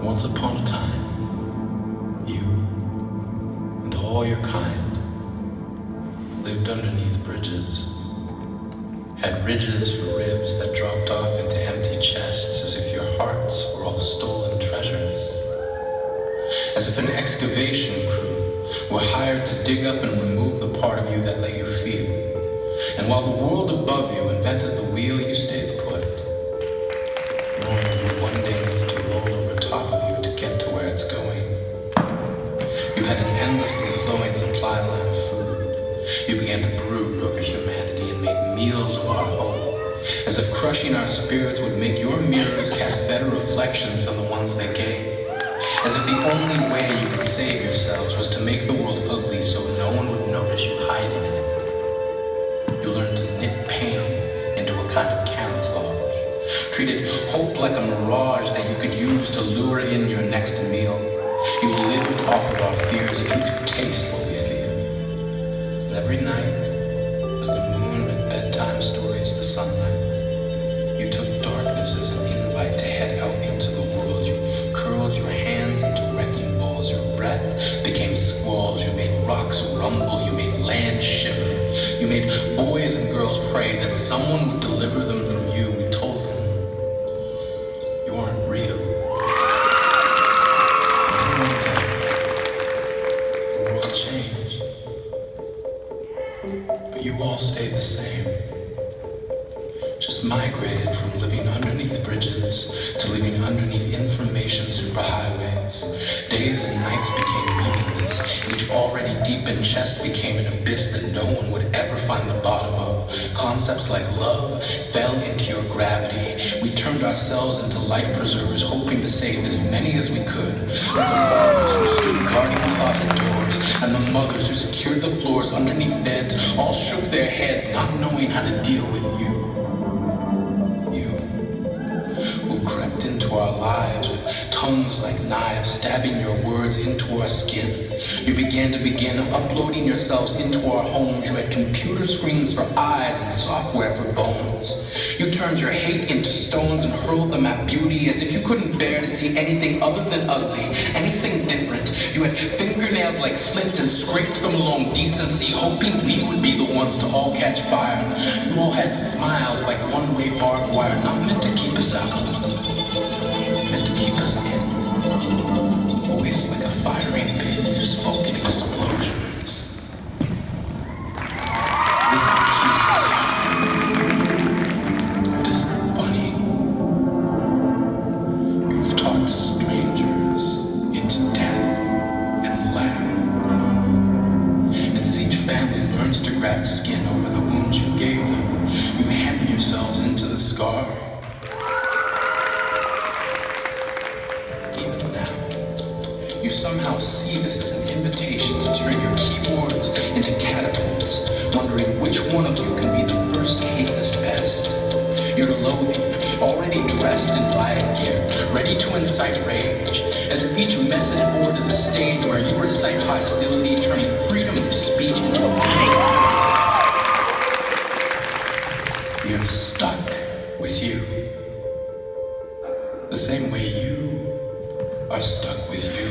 Once upon a time, you and all your kind lived underneath bridges, had ridges for ribs that dropped off into empty chests as if your hearts were all stolen treasures. As if an excavation crew were hired to dig up and remove the part of you that let you feel. And while the world above you invented the wheel, you stayed put, knowing you one day need to roll over top of you to get to where it's going. You had an endlessly flowing supply line of food. You began to brood over humanity and made meals of our home, as if crushing our spirits would make your mirrors cast better reflections than the ones they gave. As if the only way you could save yourselves was to make the world ugly so no one would notice you hiding in it. You learned to knit pain into a kind of camouflage, treated hope like a mirage that you could use to lure in your next meal. You lived off of our fears if you could taste what we feel. And every night, as the moon read bedtime stories to sunlight, you took darkness as an invite to head out into the world. You curled your hands into wrecking balls. Your breath became squalls. You made rocks rumble. You made land shiver. You made boys and girls pray that someone would deliver them from you. We told them you aren't real. The world changed, but you all stayed the same. Just migrated from living underneath bridges to living underneath information superhighways. Days and nights became meaningless. Each already deepened chest became an abyss that no one would ever find the bottom of. Concepts like love fell into your gravity. We turned ourselves into life preservers, hoping to save as many as we could. But the fathers who stood guarding closet doors and the mothers who secured the floors underneath beds all shook their heads, not knowing how to deal with you. Who crept into our lives with tongues like knives, stabbing your words into our skin. You began uploading yourselves into our homes. You had computer screens for eyes and software for bones. You turned your hate into stones and hurled them at beauty as if you couldn't bear to see anything other than ugly, anything different. You had fingernails like flint and scraped them along decency, hoping we would be the ones to all catch fire. You all had smiles like one-way barbed wire, not meant to keep us out, meant to keep us in. Voice like a firing pin, you spoke in explosions. It isn't cute. It isn't funny. You've talked strangers into death and laughed. And as each family learns to graft skin over the wounds you gave them, you hem yourselves into the scar. You somehow see this as an invitation to turn your keyboards into catapults, wondering which one of you can be the first to hate this best. You're loathing, already dressed in riot gear, ready to incite rage, as if each message board is a stage where you recite hostility, turning freedom of speech into freedom. We are stuck with you, the same way you are stuck with you.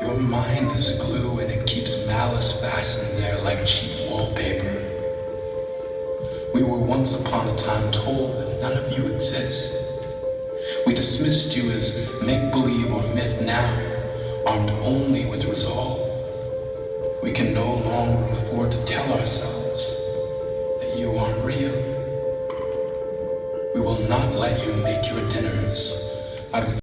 Your mind is glue and it keeps malice fastened there like cheap wallpaper. We were once upon a time told that none of you exist. We dismissed you as make-believe or myth. Now, armed only with resolve, we can no longer afford to tell ourselves that you aren't real. We will not let you make your dinners out of